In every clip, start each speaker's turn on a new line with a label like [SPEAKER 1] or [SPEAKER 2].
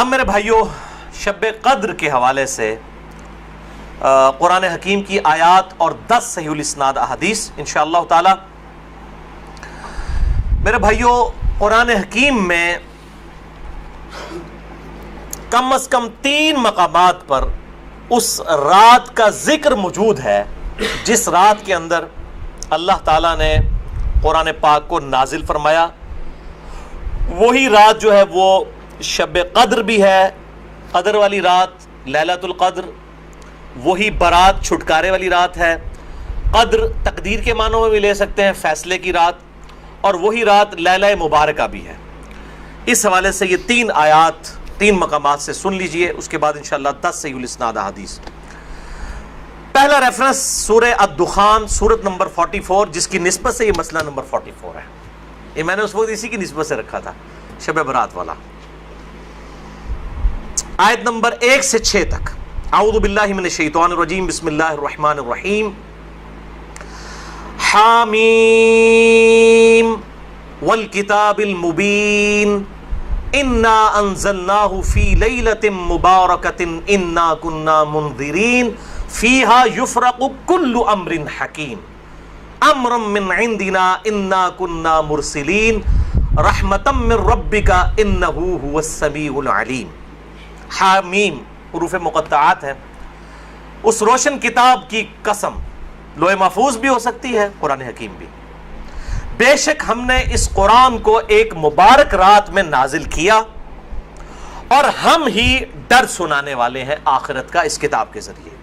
[SPEAKER 1] اب میرے بھائیوں، شب قدر کے حوالے سے قرآن حکیم کی آیات اور 10 صحیح الاسناد احادیث انشاءاللہ تعالی۔ میرے بھائیوں، قرآن حکیم میں کم از کم 3 مقامات پر اس رات کا ذکر موجود ہے جس رات کے اندر اللہ تعالیٰ نے قرآن پاک کو نازل فرمایا۔ وہی رات جو ہے وہ شب قدر بھی ہے، قدر والی رات، لیلۃ القدر۔ وہی برات، چھٹکارے والی رات ہے۔ قدر تقدیر کے معنوں میں بھی لے سکتے ہیں، فیصلے کی رات، اور وہی رات لیلہ مبارکہ بھی ہے۔ اس حوالے سے یہ 3 آیات 3 مقامات سے سن لیجئے، اس کے بعد انشاءاللہ 10 صحیح الاسناد احادیث۔ پہلا ریفرنس سورہ الدخان، سورت نمبر 44، جس کی نسبت سے یہ مسئلہ نمبر 44 ہے۔ یہ میں نے اس وقت اسی کی نسبت سے رکھا تھا، شب برات والا۔ آیت نمبر 1 سے 6 تک۔ اعوذ باللہ من الشیطان الرجیم، بسم اللہ الرحمن الرحیم۔ حامیم والکتاب المبین انا انزلناہ فی لیلۃ مبارکۃ انا کنا منذرین فیہا یفرق کل امر حکیم امرا من عندنا انا کنا مرسلین رحمتا من ربک انہ هو السمیع العلیم۔ حامیم حروف مقطعات ہیں۔ اس روشن کتاب کی قسم، لوح محفوظ بھی ہو سکتی ہے، قرآن حکیم بھی۔ بے شک ہم نے اس قرآن کو ایک مبارک رات میں نازل کیا، اور ہم ہی ڈر سنانے والے ہیں آخرت کا اس کتاب کے ذریعے۔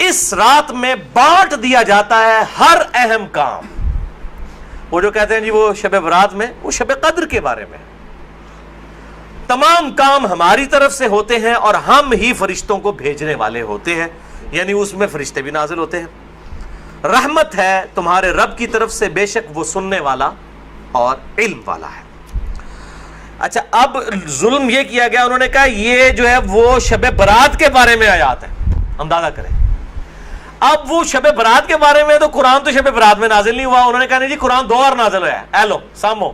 [SPEAKER 1] اس رات میں بانٹ دیا جاتا ہے ہر اہم کام۔ وہ جو کہتے ہیں جی وہ شب برات میں، وہ شب قدر کے بارے میں تمام کام ہماری طرف سے ہوتے ہیں، اور ہم ہی فرشتوں کو بھیجنے والے ہوتے ہیں، یعنی اس میں فرشتے بھی نازل ہوتے ہیں۔ رحمت ہے تمہارے رب کی طرف سے، بے شک وہ سننے والا اور علم والا ہے۔ اچھا، اب ظلم یہ کیا گیا، انہوں نے کہا یہ جو ہے وہ شب برات کے بارے میں آیات ہے، اندازہ کریں۔ اب وہ شب برات کے بارے میں، تو قرآن تو شب برات میں نازل نہیں ہوا، انہوں نے کہا نہیں جی قرآن 2 بار نازل ہوا ہے، ایلو سامو،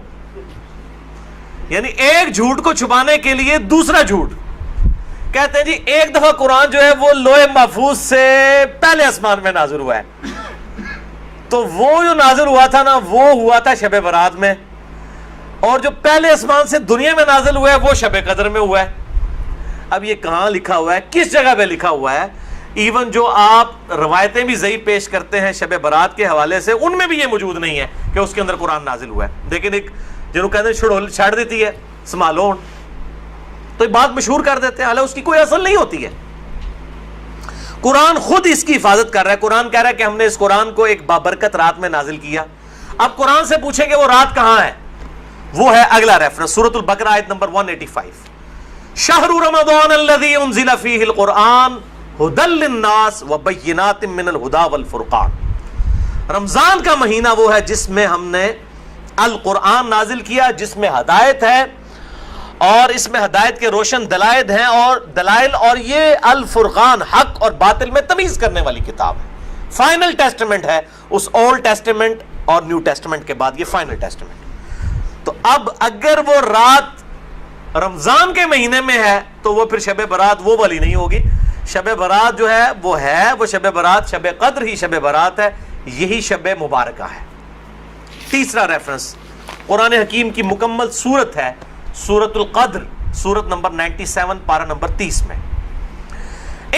[SPEAKER 1] یعنی ایک جھوٹ کو چھپانے کے لیے دوسرا جھوٹ۔ کہتے ہیں جی ایک دفعہ قرآن جو ہے وہ لوح محفوظ سے پہلے آسمان میں نازل ہوا ہے، تو وہ جو نازل ہوا تھا نا، وہ ہوا تھا شب برات میں، اور جو پہلے آسمان سے دنیا میں نازل ہوا ہے وہ شب قدر میں ہوا ہے۔ اب یہ کہاں لکھا ہوا ہے، کس جگہ پہ لکھا ہوا ہے؟ ایون جو آپ روایتیں بھی ضعیف پیش کرتے ہیں شب برات کے حوالے سے، ان میں بھی یہ موجود نہیں ہے کہ اس کے اندر قرآن نازل ہوا ہے۔ لیکن ایک جنہوں کہتے ہیں چھڑ دیتی ہے سمالون، تو یہ بات مشہور کر دیتے ہیں، حالانکہ اس کی کوئی اصل نہیں ہوتی ہے۔ قرآن خود اس کی حفاظت کر رہا ہے۔ قرآن کہہ رہا ہے کہ ہم نے اس قرآن کو ایک بابرکت رات میں نازل کیا۔ اب قرآن سے پوچھیں کہ وہ رات کہاں ہے، وہ ہے اگلا ریفرنس سورۃ البقرہ آیت نمبر 185۔ شہر رمضان الذی انزل فیہ القرآن ھدی للناس وبینات من الھدی والفرقان۔ رمضان کا مہینہ وہ ہے جس میں ہم نے القرآن نازل کیا، جس میں ہدایت ہے، اور اس میں ہدایت کے روشن دلائل ہیں، اور دلائل، اور یہ الفرقان حق اور باطل میں تمیز کرنے والی کتاب ہے۔ فائنل ٹیسٹمنٹ ہے، اس اولڈ ٹیسٹمنٹ اور نیو ٹیسٹمنٹ کے بعد یہ فائنل ٹیسٹمنٹ۔ تو اب اگر وہ رات رمضان کے مہینے میں ہے تو وہ پھر شب برات وہ والی نہیں ہوگی۔ شب برات جو ہے وہ شب برات، شب قدر ہی شب برات ہے، یہی شب مبارکہ ہے۔ تیسرا ریفرنس قرآن حکیم کی مکمل سورت ہے، سورۃ القدر، سورت نمبر 97، پارہ نمبر 30 میں۔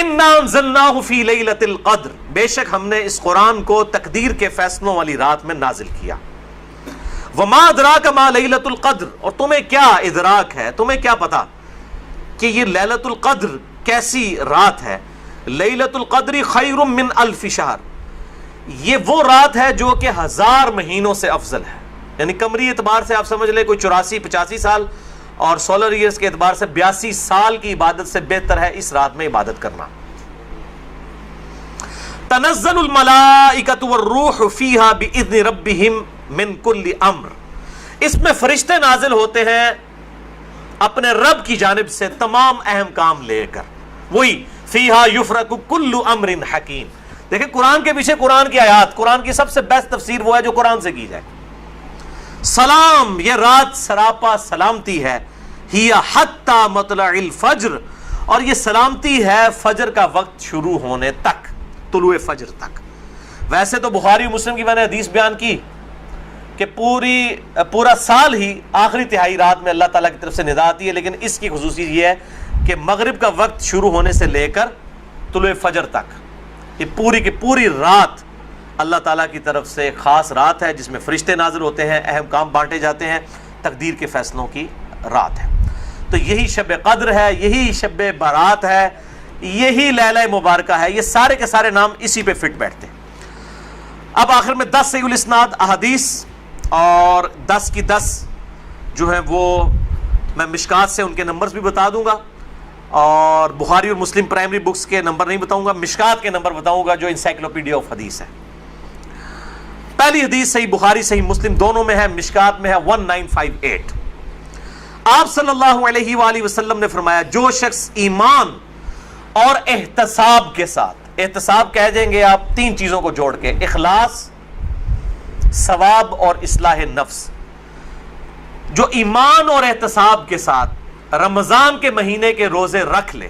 [SPEAKER 1] انا انزلناہ فی لیلۃ القدر، بے شک ہم نے اس قرآن کو تقدیر کے فیصلوں والی رات میں نازل کیا۔ وما ادراک ما لیلۃ القدر، اور تمہیں کیا ادراک ہے، تمہیں کیا پتا کہ یہ لیلۃ القدر کیسی رات ہے۔ لیلۃ القدر خیر من الف شہر، یہ وہ رات ہے جو کہ 1000 مہینوں سے افضل ہے، یعنی قمری اعتبار سے آپ سمجھ لیں کوئی 84-85 سال، اور سولر ایئرز کے اعتبار سے 82 سال کی عبادت سے بہتر ہے اس رات میں عبادت کرنا۔ تنزل الملائکۃ والروح فیہا باذن ربہم من کل امر، اس میں فرشتے نازل ہوتے ہیں اپنے رب کی جانب سے تمام اہم کام لے کر۔ وہی فیہا یفرق کل امر حکیم۔ دیکھیں قرآن کے پیچھے قرآن کی آیات، قرآن کی سب سے بیسٹ تفسیر وہ ہے جو قرآن سے کی جائے۔ سلام، یہ رات سراپا سلامتی ہے، ہی حتی مطلع الفجر، اور یہ سلامتی ہے فجر کا وقت شروع ہونے تک، طلوع فجر تک۔ ویسے تو بخاری و مسلم کی میں نے حدیث بیان کی کہ پورا سال ہی آخری تہائی رات میں اللہ تعالیٰ کی طرف سے ندا آتی ہے، لیکن اس کی خصوصیت یہ ہے کہ مغرب کا وقت شروع ہونے سے لے کر طلوع فجر تک یہ پوری کی پوری رات اللہ تعالیٰ کی طرف سے ایک خاص رات ہے جس میں فرشتے نازل ہوتے ہیں، اہم کام بانٹے جاتے ہیں، تقدیر کے فیصلوں کی رات ہے۔ تو یہی شب قدر ہے، یہی شب برات ہے، یہی لیلہ مبارکہ ہے، یہ سارے کے سارے نام اسی پہ فٹ بیٹھتے ہیں۔ اب آخر میں 10 صحیح الاسناد احادیث اور 10 کی 10 جو ہیں وہ میں مشکات سے ان کے نمبرز بھی بتا دوں گا، اور بخاری اور مسلم پرائمری بکس کے نمبر نہیں بتاؤں گا، مشکات کے نمبر بتاؤں گا جو انسائکلوپیڈیا آف حدیث ہے۔ پہلی حدیث صحیح بخاری صحیح مسلم دونوں میں ہے، مشکات میں ہے 1958۔ آپ صلی اللہ علیہ وآلہ وسلم نے فرمایا جو شخص ایمان اور احتساب کے ساتھ، احتساب کہہ دیں گے آپ 3 چیزوں کو جوڑ کے، اخلاص، ثواب اور اصلاح نفس، جو ایمان اور احتساب کے ساتھ رمضان کے مہینے کے روزے رکھ لے،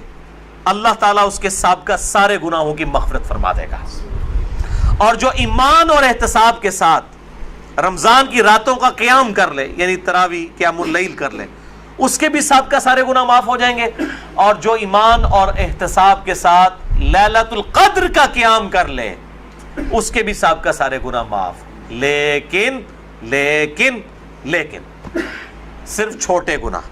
[SPEAKER 1] اللہ تعالیٰ اس کے سابقہ سارے گناہوں کی مغفرت فرما دے گا۔ اور جو ایمان اور احتساب کے ساتھ رمضان کی راتوں کا قیام کر لے، یعنی تراویح قیام اللیل کر لے، اس کے بھی سابقہ سارے گناہ معاف ہو جائیں گے۔ اور جو ایمان اور احتساب کے ساتھ لیلۃ القدر کا قیام کر لے، اس کے بھی سابقہ سارے گناہ معاف، لیکن صرف چھوٹے گناہ،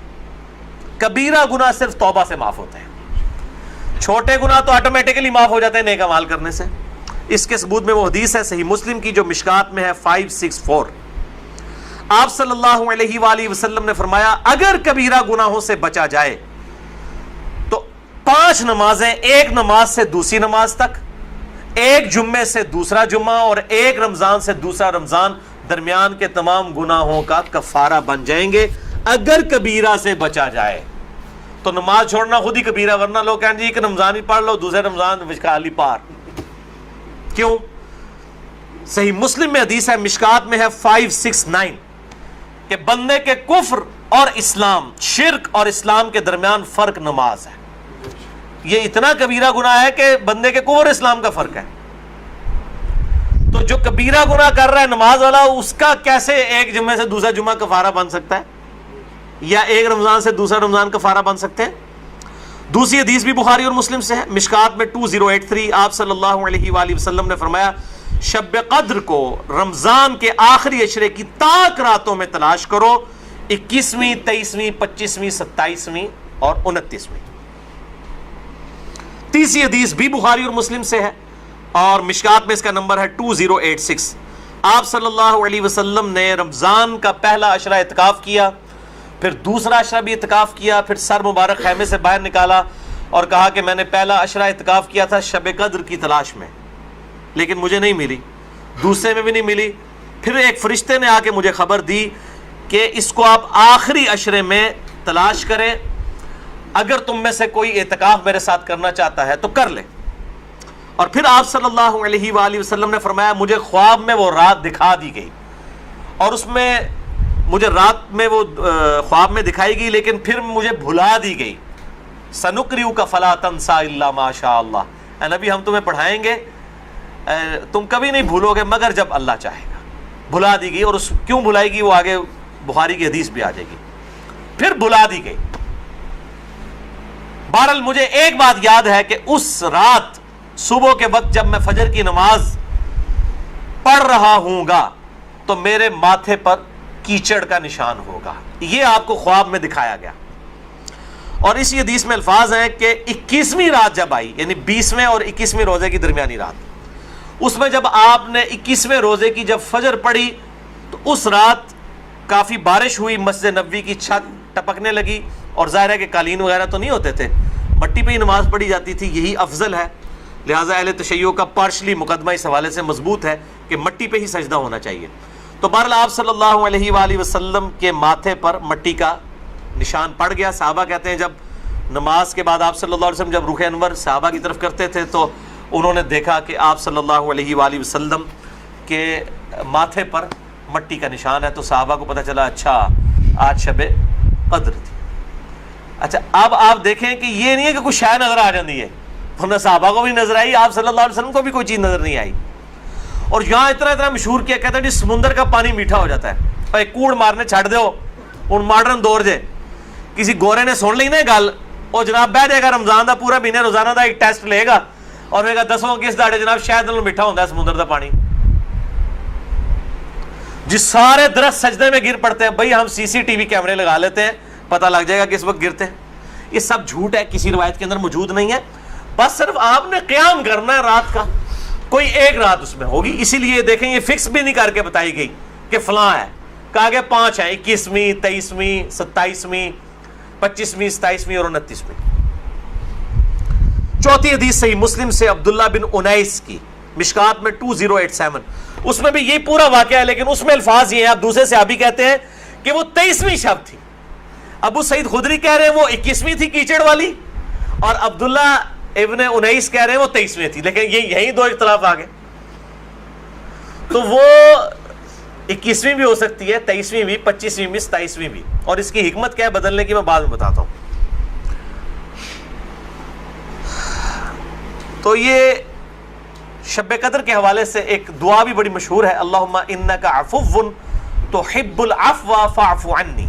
[SPEAKER 1] کبیرہ گناہ صرف توبہ سے معاف ہوتے ہیں، چھوٹے گناہ تو آٹومیٹکلی معاف ہو جاتے ہیں نیک اعمال کرنے سے۔ اس کے ثبوت میں وہ حدیث ہے صحیح مسلم کی جو مشکات میں ہے 564۔ آپ صلی اللہ علیہ وآلہ وسلم نے فرمایا اگر کبیرہ گناہوں سے بچا جائے تو 5 نمازیں، ایک نماز سے دوسری نماز تک، ایک جمعے سے دوسرا جمعہ، اور ایک رمضان سے دوسرا رمضان، درمیان کے تمام گناہوں کا کفارہ بن جائیں گے اگر کبیرہ سے بچا جائے۔ تو نماز چھوڑنا خود ہی کبیرہ، ورنہ لوگ کہیں جی کہ رمضان ہی پڑھ لو، دوسرے رمضان وشکالی پار، کیوں؟ صحیح مسلم میں حدیث ہے، مشکات میں ہے 569 کہ بندے کے کفر اور اسلام، شرک اور اسلام کے درمیان فرق نماز ہے۔ یہ اتنا کبیرہ گناہ ہے کہ بندے کے کفر اور اسلام کا فرق ہے۔ تو جو کبیرہ گناہ کر رہا ہے نماز والا، اس کا کیسے ایک جمعے سے دوسرا جمعہ کفارہ بن سکتا ہے، یا ایک رمضان سے دوسرا رمضان کفارہ بن سکتے ہیں؟ دوسری حدیث بھی بخاری اور مسلم سے ہے، مشکات میں 2083۔ آپ صلی اللہ علیہ وآلہ وسلم نے فرمایا شب قدر کو رمضان کے آخری عشرے کی تاک راتوں میں تلاش کرو، 21ویں، 23ویں، 25ویں، 27ویں اور 29ویں۔ تیسری حدیث بھی بخاری اور مسلم سے ہے اور مشکات میں اس کا نمبر ہے 2086۔ آپ صلی اللہ علیہ وسلم نے رمضان کا پہلا عشرہ اعتکاف کیا، پھر دوسرا عشرہ بھی اعتکاف کیا، پھر سر مبارک خیمے سے باہر نکالا اور کہا کہ میں نے پہلا عشرہ اعتکاف کیا تھا شب قدر کی تلاش میں، لیکن مجھے نہیں ملی، دوسرے میں بھی نہیں ملی۔ پھر ایک فرشتے نے آ کے مجھے خبر دی کہ اس کو آپ آخری عشرے میں تلاش کریں، اگر تم میں سے کوئی اعتکاف میرے ساتھ کرنا چاہتا ہے تو کر لے۔ اور پھر آپ صلی اللہ علیہ وآلہ وسلم نے فرمایا مجھے خواب میں وہ رات دکھا دی گئی، اور اس میں مجھے رات میں وہ خواب میں دکھائی گئی لیکن پھر مجھے بھلا دی گئی۔ سنقرئک فلا تنسى الا ما شاء اللہ، اے نبی ہم تمہیں پڑھائیں گے، تم کبھی نہیں بھولو گے مگر جب اللہ چاہے گا۔ بھلا دی گئی، اور اس کیوں بھلائی گئی وہ آگے بخاری کی حدیث بھی آ جائے گی۔ پھر بھلا دی گئی۔ بہرحال مجھے ایک بات یاد ہے کہ اس رات صبح کے وقت جب میں فجر کی نماز پڑھ رہا ہوں گا تو میرے ماتھے پر کیچڑ کا نشان ہوگا، یہ آپ کو خواب میں دکھایا گیا۔ اور اسی حدیث میں الفاظ ہیں کہ 21ویں رات جب آئی، یعنی 20ویں اور 21ویں روزے کی درمیانی رات، اس میں جب آپ نے 21ویں روزے کی جب فجر پڑھی تو اس رات کافی بارش ہوئی، مسجد نبوی کی چھت ٹپکنے لگی، اور ظاہر ہے کہ قالین وغیرہ تو نہیں ہوتے تھے، مٹی پہ ہی نماز پڑھی جاتی تھی، یہی افضل ہے۔ لہٰذا اہل تشیع کا پارشلی مقدمہ اس حوالے سے مضبوط ہے کہ مٹی پہ ہی سجدہ ہونا چاہیے۔ تو بہرحال آپ صلی اللہ علیہ وآلہ وسلم کے ماتھے پر مٹی کا نشان پڑ گیا۔ صحابہ کہتے ہیں جب نماز کے بعد آپ صلی اللہ علیہ وسلم جب رخ انور صحابہ کی طرف کرتے تھے تو انہوں نے دیکھا کہ آپ صلی اللہ علیہ وآلہ وسلم کے ماتھے پر مٹی کا نشان ہے، تو صحابہ کو پتہ چلا اچھا آج شب قدر تھی۔ اچھا اب آپ دیکھیں کہ یہ نہیں ہے کہ کوئی شے نظر آ جاتی ہے، ورنہ صحابہ کو بھی نظر آئی، آپ صلی اللہ علیہ وسلم کو بھی کوئی چیز نظر نہیں آئی. اور یہاں اتنا مشہور کیا، کہتے ہیں جی سمندر کا پانی میٹھا ہو جاتا ہے، اور کوڑ مارنے چھڑ دو. ہوں ماڈرن دور جے کسی گورے نے سن لی نا گل، اور جناب بہ جائے گا رمضان دا پورا مہینے روزانہ دا ایک ٹیسٹ لے گا اور کہے گا دسو کس داڑے جناب شاید نالوں میٹھا ہوتا ہے سمندر دا پانی. جی سارے درخت سجدے میں گر پڑتے ہیں، بھائی ہم سی سی ٹی وی کیمرے لگا لیتے ہیں، پتہ لگ جائے گا کس وقت گرتے ہیں. یہ سب جھوٹ ہے، کسی روایت کے اندر موجود نہیں ہے. بس صرف آپ نے قیام کرنا ہے رات کا، کوئی ایک رات اس میں ہوگی. اسی لیے دیکھیں یہ فکس بھی نہیں کر کے بتائی گئی کہ فلاں ہے، کہا گیا 5 ہیں، 21ویں 23ویں 27ویں 25ویں 27ویں اور 29ویں. چوتھی حدیث صحیح مسلم سے عبداللہ بن انیس کی، مشکات میں 2087. اس میں بھی یہی پورا واقعہ ہے، لیکن اس میں الفاظ یہ ہیں، اب دوسرے صحابی کہتے ہیں کہ وہ 23ویں شب تھی. ابو سعید خدری کہہ رہے ہیں وہ 21ویں تھی کیچڑ والی، اور عبداللہ ابن انیس کہہ رہے ہیں وہ 23ویں تھی. لیکن یہی دو اختلاف آ گئے. تو وہ 21ویں بھی ہو سکتی ہے، 23ویں بھی، 25ویں بھی، 27ویں بھی. اور اس کی حکمت کیا ہے بدلنے کی میں بعد میں بتاتا ہوں. تو یہ شب قدر کے حوالے سے ایک دعا بھی بڑی مشہور ہے، اللہم انک عفو تحب العفو فاعف عنی.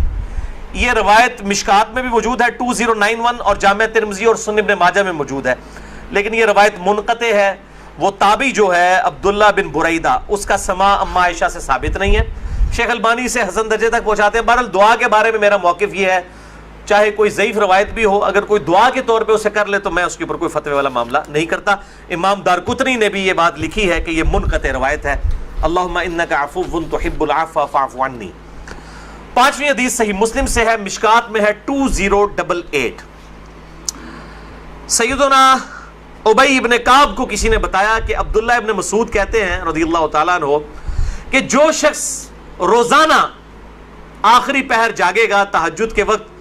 [SPEAKER 1] یہ روایت مشکات میں بھی موجود ہے 2091 اور جامع ترمذی اور سنن ابن ماجہ میں موجود ہے، لیکن یہ روایت منقطع ہے. وہ تابعی جو ہے عبداللہ بن بریدہ، اس کا سماع اما عائشہ سے ثابت نہیں ہے. شیخ البانی سے حسن درجے تک پہنچاتے ہیں. بہرحال دعا کے بارے میں میرا موقف یہ ہے، چاہے کوئی ضعیف روایت بھی ہو، اگر کوئی دعا کے طور پہ اسے کر لے تو میں اس کے اوپر کوئی فتوے والا معاملہ نہیں کرتا. امام دارقطنی نے بھی یہ بات لکھی ہے کہ یہ منقطع روایت ہے. اللہم انک عفو تحب العفو فاعف عنی. 5ویں حدیث صحیح مسلم سے ہے، مشکات میں ہے 2088. سیدنا ابی ابن کعب کو کسی نے بتایا کہ عبداللہ ابن مسعود کہتے ہیں رضی اللہ تعالیٰ عنہ کہ جو شخص روزانہ آخری پہر جاگے گا تہجد کے وقت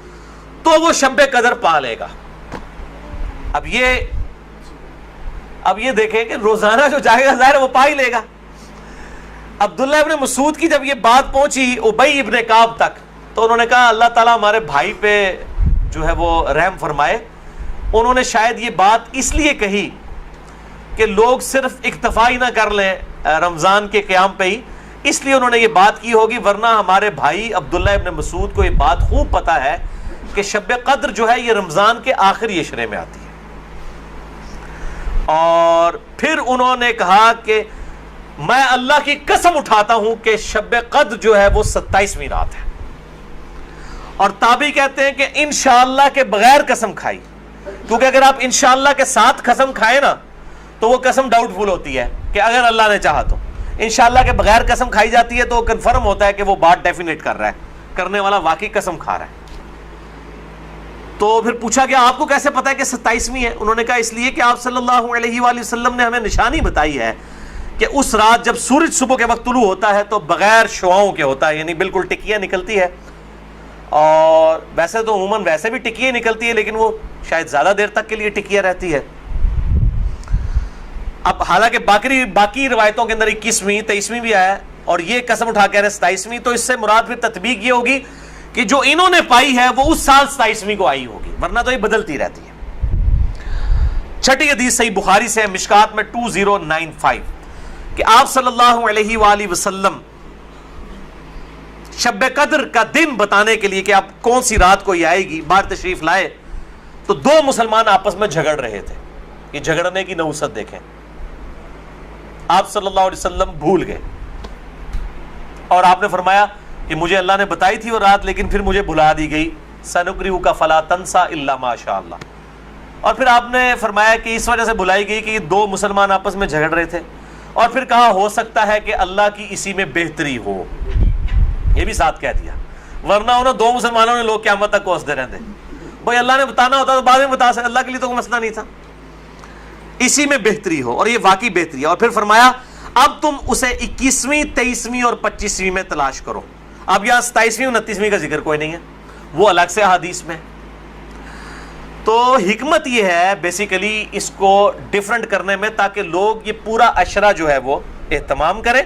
[SPEAKER 1] تو وہ شب قدر پا لے گا. اب یہ دیکھیں کہ روزانہ جو جاگے گا ظاہر وہ پا ہی لے گا. عبداللہ ابن مسعود کی جب یہ بات پہنچی ابی ابن کعب تک تو انہوں نے کہا اللہ تعالیٰ ہمارے بھائی پہ جو ہے وہ رحم فرمائے. انہوں نے شاید یہ بات اس لیے کہی کہ لوگ صرف اکتفا ہی نہ کر لیں رمضان کے قیام پہ ہی، اس لیے انہوں نے یہ بات کی ہوگی، ورنہ ہمارے بھائی عبداللہ ابن مسعود کو یہ بات خوب پتہ ہے کہ شب قدر جو ہے یہ رمضان کے آخری عشرے میں آتی ہے. اور پھر انہوں نے کہا کہ میں اللہ کی قسم اٹھاتا ہوں کہ شب قدر جو ہے وہ 27ویں رات ہے. اور تابعی کہتے ہیں کہ انشاءاللہ کے بغیر قسم کھائی، کیونکہ اگر آپ انشاءاللہ کے ساتھ قسم کھائیں نا تو وہ قسم ڈاؤٹ فل ہوتی ہے کہ اگر اللہ نے چاہا تو. انشاءاللہ کے بغیر قسم کھائی جاتی ہے تو کنفرم ہوتا ہے کہ وہ بات ڈیفینیٹ کر رہا ہے، کرنے والا واقعی قسم کھا رہا ہے. تو پھر پوچھا کہ آپ کو کیسے پتا ہے کہ 27ویں ہے؟ انہوں نے کہا اس لیے کہ آپ صلی اللہ علیہ وآلہ وسلم نے ہمیں نشانی بتائی ہے کہ اس رات جب سورج صبح کے وقت طلوع ہوتا ہے تو بغیر شعاؤں کے ہوتا ہے، یعنی بالکل ٹکیاں نکلتی ہے. اور ویسے تو عموماً ویسے بھی ٹکیاں نکلتی ہے، لیکن وہ شاید زیادہ دیر تک کے لیے ٹکیاں رہتی ہے. اب حالانکہ باقی روایتوں کے اندر 21ویں 23ویں بھی آیا ہے، اور یہ قسم اٹھا کے 27ویں، تو اس سے مراد پھر تطبیق یہ ہوگی کہ جو انہوں نے پائی ہے وہ اس سال 27ویں کو آئی ہوگی، ورنہ تو یہ بدلتی رہتی ہے. 6ٹھی حدیث صحیح بخاری سے ہے، مشکات میں 2095 کہ آپ صلی اللہ علیہ وآلہ وسلم شب قدر کا دن بتانے کے لیے کہ آپ کون سی رات کو یہ آئے گی باہر تشریف لائے تو 2 مسلمان آپس میں جھگڑ رہے تھے. یہ جھگڑنے کی نحوست دیکھیں. آپ صلی اللہ علیہ وسلم بھول گئے اور آپ نے فرمایا کہ مجھے اللہ نے بتائی تھی وہ رات لیکن پھر مجھے بھلا دی گئی، سنقرئک فلا تنسى الا ما شاء اللہ. اور پھر آپ نے فرمایا کہ اس وجہ سے بھلائی گئی کہ یہ 2 مسلمان آپس میں جھگڑ رہے تھے، اور پھر کہا ہو سکتا ہے کہ اللہ کی اسی میں بہتری ہو، یہ بھی ساتھ کہہ دیا، ورنہ انہوں 2 مسلمانوں نے لوگ قیامت تک کوستے رہتے. بھائی اللہ نے بتانا ہوتا تو بعد میں بتا سکتے، اللہ کے لیے تو کوئی مسئلہ نہیں تھا، اسی میں بہتری ہو، اور یہ واقعی بہتری ہے. اور پھر فرمایا اب تم اسے 21ویں 23ویں اور 25ویں میں تلاش کرو. اب یہاں 27ویں 29ویں کا ذکر کوئی نہیں ہے، وہ الگ سے حدیث میں. تو حکمت یہ ہے بیسیکلی اس کو ڈیفرنٹ کرنے میں تاکہ لوگ یہ پورا عشرہ جو ہے وہ اہتمام کریں.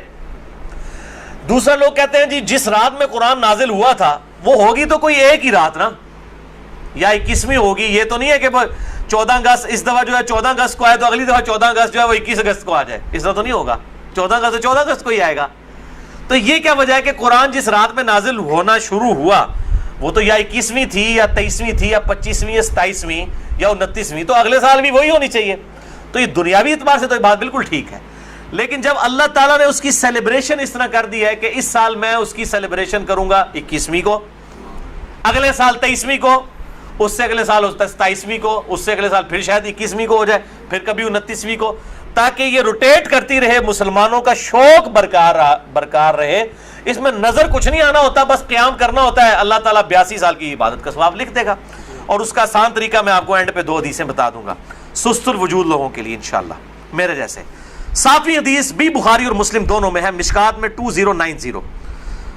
[SPEAKER 1] دوسرا لوگ کہتے ہیں جی جس رات میں قرآن نازل ہوا تھا وہ ہوگی تو کوئی ایک ہی رات نا، یا 21ویں ہوگی. یہ تو نہیں ہے کہ 14 اگست اس دفعہ جو ہے 14 اگست کو آئے تو اگلی دفعہ 14 اگست جو ہے وہ 21 اگست کو آ جائے. اس طرح تو نہیں ہوگا. 14 اگست تو 14 اگست کو ہی آئے گا. تو یہ کیا وجہ ہے کہ قرآن جس رات میں نازل ہونا شروع ہوا وہ تو یا 21ویں تھی یا 23ویں تھی یا 25ویں یا 27ویں یا 29ویں, تو اگلے سال بھی وہی ہونی چاہیے. تو یہ دنیاوی اعتبار سے تو یہ بات بالکل ٹھیک ہے. لیکن جب اللہ تعالیٰ نے اس کی سیلیبریشن اس طرح کر دی ہے کہ اس سال میں اس کی سیلیبریشن کروں گا 21ویں کو, اگلے سال 23ویں کو, اس سے اگلے سال 27ویں کو, اس سے اگلے سال پھر شاید 21ویں کو ہو جائے, پھر کبھی 29ویں کو, تاکہ یہ روٹیٹ کرتی رہے, مسلمانوں کا شوق برقرار رہے. اس میں نظر کچھ نہیں آنا ہوتا, بس قیام کرنا ہوتا ہے. اللہ تعالیٰ 82 سال کی عبادت کا ثواب لکھ دے گا. اور اس کا آسان طریقہ میں آپ کو اینڈ پہ 2 حدیثیں بتا دوں گا سست الوجود لوگوں کے لیے انشاءاللہ میرے جیسے. 7ویں حدیث بھی بخاری اور مسلم دونوں میں ہے, مشکات میں 2090.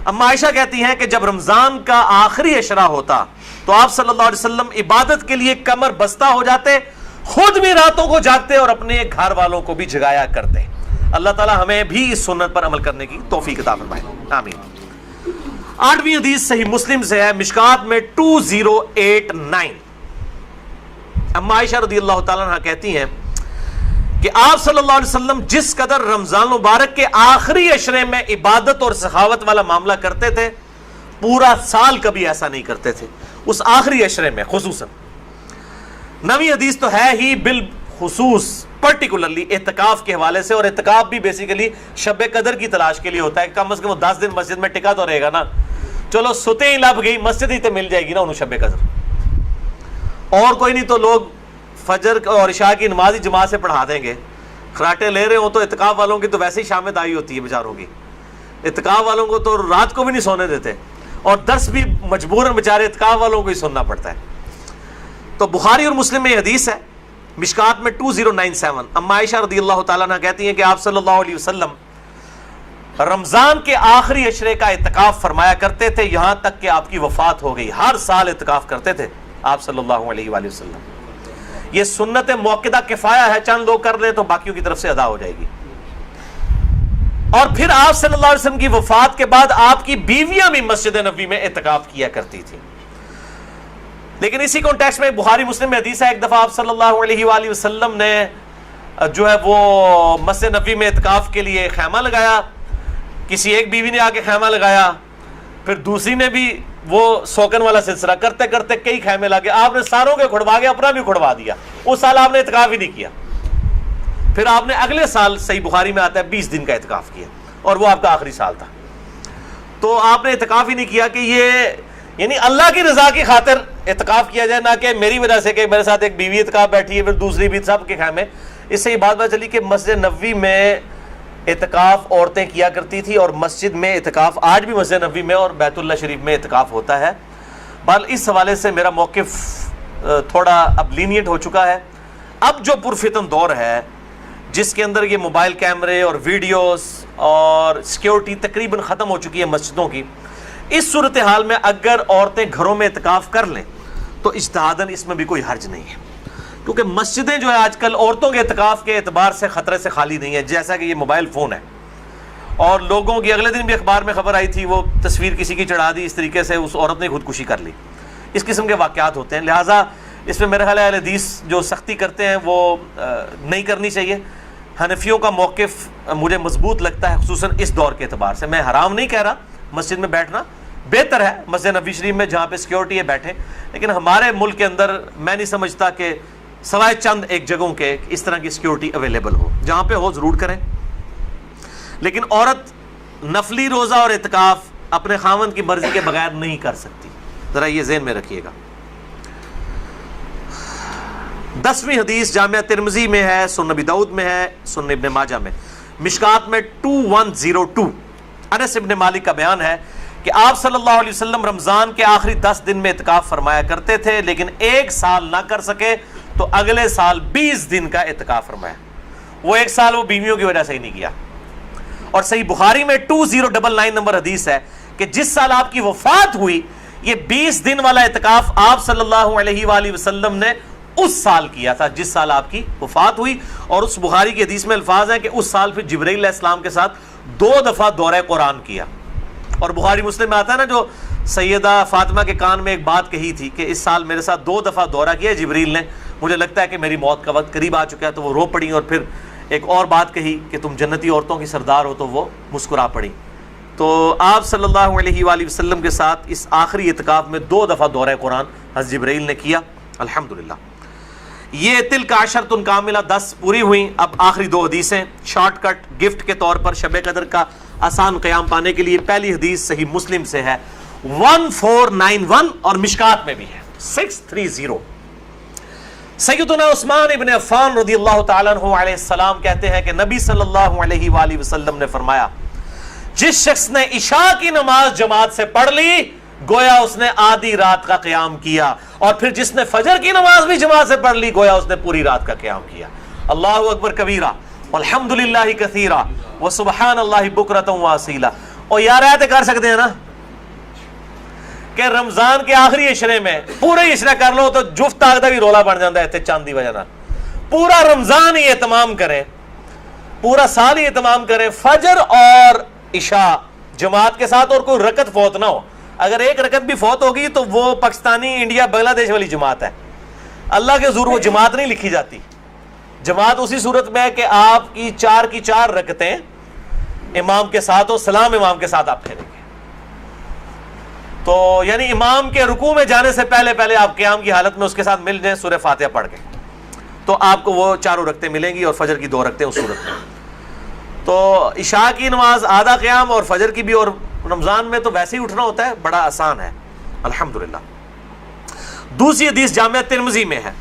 [SPEAKER 1] اما عائشہ کہتی ہیں کہ جب رمضان کا آخری عشرہ ہوتا تو آپ صلی اللہ علیہ وسلم عبادت کے لیے کمر بستہ ہو جاتے, خود بھی راتوں کو جاگتے اور اپنے گھر والوں کو بھی جگایا کرتے. اللہ تعالی ہمیں بھی اس سنت پر عمل کرنے کی توفیق عطا فرمائے, آمین. 8ویں حدیث صحیح مسلم سے ہے, مشکات میں 2089. اما عائشہ رضی اللہ تعالیٰ عنہ کہتی ہیں کہ آپ صلی اللہ علیہ وسلم جس قدر رمضان مبارک کے آخری عشرے میں عبادت اور سخاوت والا معاملہ کرتے تھے, پورا سال کبھی ایسا نہیں کرتے تھے, اس آخری عشرے میں خصوصاً. 9ویں حدیث تو ہے ہی بالخصوص پرٹیکولرلی اعتکاف کے حوالے سے, اور اعتکاف بھی بیسیکلی شب قدر کی تلاش کے لیے ہوتا ہے. کم از کم 10 دن مسجد میں ٹکا تو رہے گا نا. چلو ستے ہی لب گئی, مسجد ہی تو مل جائے گی نا انہوں شب قدر, اور کوئی نہیں تو لوگ فجر اور عشاء کی نماز ہی جماعت سے پڑھا دیں گے. خراٹے لے رہے ہوں تو اعتکاف والوں کی تو ویسے ہی شامت آئی ہوتی ہے بیچاروں کی. اعتکاف والوں کو تو رات کو بھی نہیں سونے دیتے, اور درس بھی مجبوراً بیچارے اعتکاف والوں کو ہی سننا پڑتا ہے. تو بخاری اور مسلم میں حدیث ہے, مشکات میں 2097. اما عائشہ رضی اللہ تعالیٰ عنہ کہتی ہیں کہ آپ صلی اللہ علیہ وسلم رمضان کے آخری عشرے کا اعتکاف فرمایا کرتے تھے یہاں تک کہ آپ کی وفات ہو گئی. ہر سال اعتکاف کرتے تھے آپ صلی اللہ علیہ وآلہ وسلم. یہ سنت موقدہ کفایہ ہے, چند لوگ کر لیں تو باقیوں کی طرف سے ادا ہو جائے گی. اور پھر آپ صلی اللہ علیہ وسلم کی وفات کے بعد آپ کی بیویاں بھی مسجد نبوی میں اعتکاف کیا کرتی تھی. لیکن اسی کانٹیکسٹ میں بخاری مسلم میں حدیث ہے, ایک دفعہ آپ صلی اللہ علیہ وآلہ وسلم نے جو ہے وہ مسجد نبوی میں اعتکاف کے لیے خیمہ لگایا. کسی ایک بیوی نے آ کے خیمہ لگایا, پھر دوسری نے بھی وہ سوکن والا سلسلہ کرتے کرتے کئی خیمے لگے. آپ نے ساروں کے کھڑوا کے اپنا بھی کھڑوا دیا. اس سال آپ نے اعتکاف ہی نہیں کیا. پھر آپ نے اگلے سال صحیح بخاری میں آتا ہے 20 دن کا اعتکاف کیا, اور وہ آپ کا آخری سال تھا. تو آپ نے اعتکاف ہی نہیں کیا کہ یہ یعنی اللہ کی رضا کی خاطر اعتکاف کیا جائے, نہ کہ میری وجہ سے کہ میرے ساتھ ایک بیوی اعتکاف بیٹھی ہے پھر دوسری بھی, سب کے خیمے. اس سے یہ بات پتہ چلی کہ مسجد نبوی میں اعتکاف عورتیں کیا کرتی تھی, اور مسجد میں اعتکاف آج بھی مسجد نبوی میں اور بیت اللہ شریف میں اعتکاف ہوتا ہے. بہرحال اس حوالے سے میرا موقف تھوڑا اب لینیٹ ہو چکا ہے. اب جو پرفتن دور ہے جس کے اندر یہ موبائل کیمرے اور ویڈیوز اور سیکیورٹی تقریباً ختم ہو چکی ہے مسجدوں کی, اس صورتحال میں اگر عورتیں گھروں میں اعتکاف کر لیں تو اجتہاداً اس میں بھی کوئی حرج نہیں ہے, کیونکہ مسجدیں جو ہے آج کل عورتوں کے اعتکاف کے اعتبار سے خطرے سے خالی نہیں ہے. جیسا کہ یہ موبائل فون ہے, اور لوگوں کی اگلے دن بھی اخبار میں خبر آئی تھی, وہ تصویر کسی کی چڑھا دی, اس طریقے سے اس عورت نے خودکشی کر لی. اس قسم کے واقعات ہوتے ہیں. لہٰذا اس میں میرے خیال ہے حدیث جو سختی کرتے ہیں وہ نہیں کرنی چاہیے. حنفیوں کا موقف مجھے مضبوط لگتا ہے, خصوصاً اس دور کے اعتبار سے. میں حرام نہیں کہہ رہا, مسجد میں بیٹھنا بہتر ہے, مسجد نبوی شریف میں جہاں پہ سیکیورٹی ہے بیٹھیں, لیکن ہمارے ملک کے اندر میں نہیں سمجھتا کہ سوائے چند ایک جگہوں کے اس طرح کی سیکیورٹی اویلیبل ہو. جہاں پہ ہو ضرور کریں. لیکن عورت نفلی روزہ اور اعتکاف اپنے خاوند کی مرضی کے بغیر نہیں کر سکتی, ذرا یہ ذہن میں رکھیے گا. 10ویں حدیث جامعہ ترمذی میں ہے, سنن ابی داؤد میں ہے, سنن ابن ماجہ میں, مشکات میں 2102. انس ابن مالک کا بیان ہے کہ آپ صلی اللہ علیہ وسلم رمضان کے آخری 10 دن میں اعتکاف فرمایا کرتے تھے, لیکن ایک سال نہ کر سکے تو اگلے سال 20 دن کا اعتکاف فرمایا. وہ ایک سال وہ بیویوں کی وجہ سے ہی نہیں کیا. اور صحیح بخاری میں 2099 نمبر حدیث ہے کہ جس سال آپ کی وفات ہوئی یہ 20 دن والا اعتکاف آپ صلی اللہ علیہ وآلہ وسلم نے اس سال کیا تھا جس سال آپ کی وفات ہوئی. اور اس بخاری کی حدیث میں الفاظ ہیں کہ اس سال پھر جبرائیل علیہ السلام کے ساتھ 2 دفعہ دورہ قرآن کیا. اور بخاری مسلم میں آتا ہے نا, جو سیدہ فاطمہ کے کان میں ایک بات کہی تھی کہ اس سال میرے ساتھ 2 دفعہ دورہ کیا جبریل نے، مجھے لگتا ہے کہ میری موت کا وقت قریب آ چکا ہے، تو وہ رو پڑی، اور پھر ایک اور بات کہی کہ تم جنتی عورتوں کی سردار ہو، تو وہ مسکرا پڑی۔ تو آپ صلی اللہ علیہ وآلہ وسلم کے ساتھ اس آخری اعتکاف میں 2 دفعہ دورہ قرآن حضرت جبرائیل نے کیا الحمدللہ۔ یہ تلک عشرۃ کاملہ 10 پوری ہوئیں۔ اب آخری 2 حدیثیں شارٹ کٹ گفٹ کے طور پر شب قدر کا آسان قیام پانے کے لیے۔ پہلی حدیث صحیح مسلم سے ہے 1491 اور مشکات میں بھی ہے 630۔ سیدنا عثمان ابن عفان رضی اللہ تعالیٰ عنہ علیہ السلام کہتے ہیں کہ نبی صلی اللہ علیہ وآلہ وسلم نے فرمایا، جس شخص نے عشاء کی نماز جماعت سے پڑھ لی گویا اس نے آدھی رات کا قیام کیا، اور پھر جس نے فجر کی نماز بھی جماعت سے پڑھ لی گویا اس نے پوری رات کا قیام کیا۔ اللہ اکبر کبیرہ والحمدللہ کثیرہ وسبحان اللہ بکرۃ واصیلہ۔ اور یار ایتے کر سکتے ہیں نا کہ رمضان کے آخری عشرے میں پورے عشرہ کر لو تو جفت تاک دا بھی رولا بن جاتا ہے تے چاند دی وجہ نال۔ پورا رمضان ہی اہتمام کریں، پورا سال ہی اہتمام کریں، فجر اور عشاء جماعت کے ساتھ، اور کوئی رکعت فوت نہ ہو۔ اگر ایک رکعت بھی فوت ہوگی تو وہ پاکستانی انڈیا بنگلہ دیش والی جماعت ہے، اللہ کے حضور وہ جماعت نہیں لکھی جاتی۔ جماعت اسی صورت میں ہے کہ آپ کی 4 کی 4 رکعتیں امام کے ساتھ ہو، سلام امام کے ساتھ آپ پھیریں گے، تو یعنی امام کے رکوع میں جانے سے پہلے پہلے آپ قیام کی حالت میں اس کے ساتھ مل جائیں سورہ فاتحہ پڑھ کے، تو آپ کو وہ 4 رکعتیں ملیں گی، اور فجر کی 2 رکعتیں اس صورت میں۔ تو عشاء کی نماز آدھا قیام اور فجر کی بھی، اور رمضان میں تو ویسے ہی اٹھنا ہوتا ہے، بڑا آسان ہے الحمدللہ۔ دوسری حدیث جامعہ ترمذی میں ہے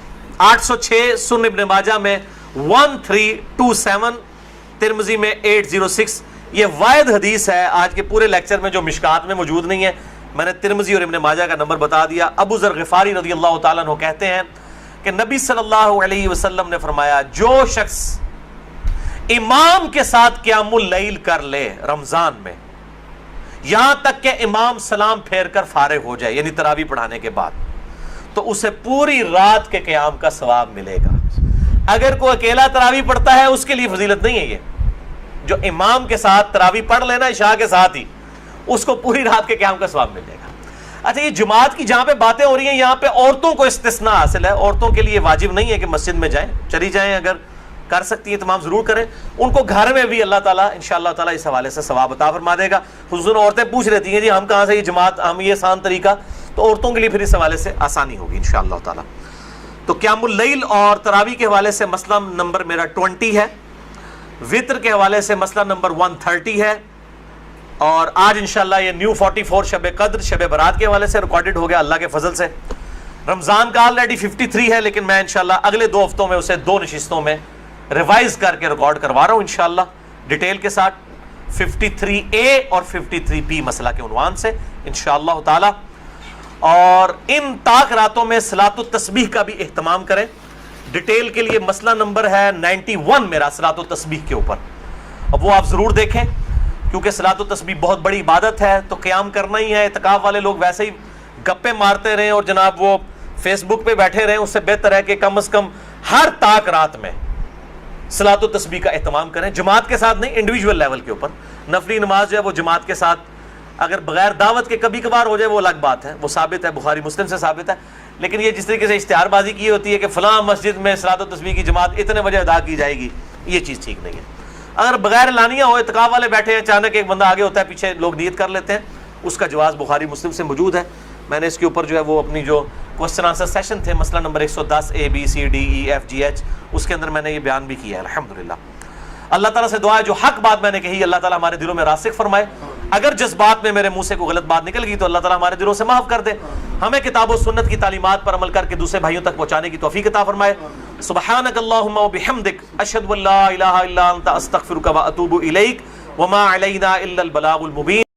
[SPEAKER 1] 806، سنن ابن ماجہ میں 1327، ترمذی میں 806۔ یہ واحد حدیث ہے آج کے پورے لیکچر میں جو مشکات میں موجود نہیں ہے، میں نے ترمذی اور ابن ماجہ کا نمبر بتا دیا۔ ابو ذر غفاری رضی اللہ تعالیٰ عنہ کہتے ہیں کہ نبی صلی اللہ علیہ وسلم نے فرمایا، جو شخص امام کے ساتھ قیام اللیل کر لے رمضان میں یہاں تک کہ امام سلام پھیر کر فارغ ہو جائے، یعنی تراویح پڑھانے کے بعد، تو اسے پوری رات کے قیام کا ثواب ملے گا۔ اگر کوئی اکیلا تراویح پڑھتا ہے اس کے لیے فضیلت نہیں ہے، یہ جو امام کے ساتھ تراویح پڑھ لینا عشاء کے ساتھ ہی، اس کو پوری رات کے قیام کا ثواب مل جائے گا۔ اچھا، یہ جماعت کی جہاں پہ باتیں ہو رہی ہیں یہاں پہ عورتوں کو استثناء حاصل ہے، عورتوں کے لیے واجب نہیں ہے کہ مسجد میں جائیں، چلی جائیں، اگر کر سکتی ہیں تمام ضرور کریں، ان کو گھر میں بھی اللہ تعالیٰ انشاءاللہ تعالیٰ اس حوالے سے ثواب عطا فرما دے گا۔ خصوصاً عورتیں پوچھ رہتی ہیں جی ہم کہاں سے یہ جماعت، ہم یہ آسان طریقہ، تو عورتوں کے لیے پھر اس حوالے سے آسانی ہوگی انشاءاللہ تعالیٰ۔ تو قیام اللیل اور تراویح کے حوالے سے مسئلہ نمبر میرا 20 ہے، وطر کے حوالے سے مسئلہ نمبر 130 ہے، اور آج انشاءاللہ یہ نیو 44 شب قدر شب برات کے حوالے سے ریکارڈڈ ہو گیا اللہ کے فضل سے۔ رمضان کا آلریڈی 53 ہے، لیکن میں انشاءاللہ اگلے 2 ہفتوں میں اسے 2 نشستوں میں ریوائز کر کے ریکارڈ کروا رہا ہوں انشاءاللہ ڈیٹیل کے ساتھ، 53A اور 53B مسئلہ کے عنوان سے انشاءاللہ تعالی۔ اور ان طاق راتوں میں صلاۃ التسبیح کا بھی اہتمام کریں۔ ڈیٹیل کے لیے مسئلہ نمبر ہے 91 میرا صلاۃ التسبیح کے اوپر، اب وہ آپ ضرور دیکھیں، کیونکہ صلاۃ التسبیح بہت بڑی عبادت ہے، تو قیام کرنا ہی ہے۔ اعتکاف والے لوگ ویسے ہی گپے مارتے رہیں اور جناب وہ فیس بک پہ بیٹھے رہیں، اس سے بہتر ہے کہ کم از کم ہر طاق رات میں صلاۃ التسبیح کا اہتمام کریں، جماعت کے ساتھ نہیں، انڈیویجول لیول کے اوپر۔ نفلی نماز جو ہے وہ جماعت کے ساتھ، اگر بغیر دعوت کے کبھی کبھار ہو جائے وہ الگ بات ہے، وہ ثابت ہے، بخاری مسلم سے ثابت ہے، لیکن یہ جس طریقے سے اشتہار بازی کی ہوتی ہے کہ فلاں مسجد میں صلاۃ التسبیح کی جماعت اتنے بجے ادا کی جائے گی، یہ چیز ٹھیک نہیں ہے۔ اگر بغیر اعلانیہ ہو، اعتکاف والے بیٹھے ہیں، اچانک ایک بندہ آگے ہوتا ہے، پیچھے لوگ نیت کر لیتے ہیں، اس کا جواز بخاری مسلم سے موجود ہے۔ میں نے اس کے اوپر جو ہے وہ اپنی جو کوسچن آنسر سیشن تھے، مسئلہ نمبر 110 ABCDEFGH، اس کے اندر میں نے یہ بیان بھی کیا ہے الحمدللہ۔ اللہ تعالیٰ سے دعا ہے جو حق بات میں نے کہی اللہ تعالیٰ ہمارے دلوں میں راسخ فرمائے، اگر جذبات میں میرے منہ سے کوئی غلط بات نکل گئی تو اللہ تعالیٰ ہمارے دلوں سے معاف کر دے، ہمیں کتاب و سنت کی تعلیمات پر عمل کر کے دوسرے بھائیوں تک پہنچانے کی توفیق عطا فرمائے۔ سبحانک اللہم و بحمدک، اشہد ان لا الہ الا انت، استغفرک و اتوب الیک، وما علینا الا البلاغ المبین۔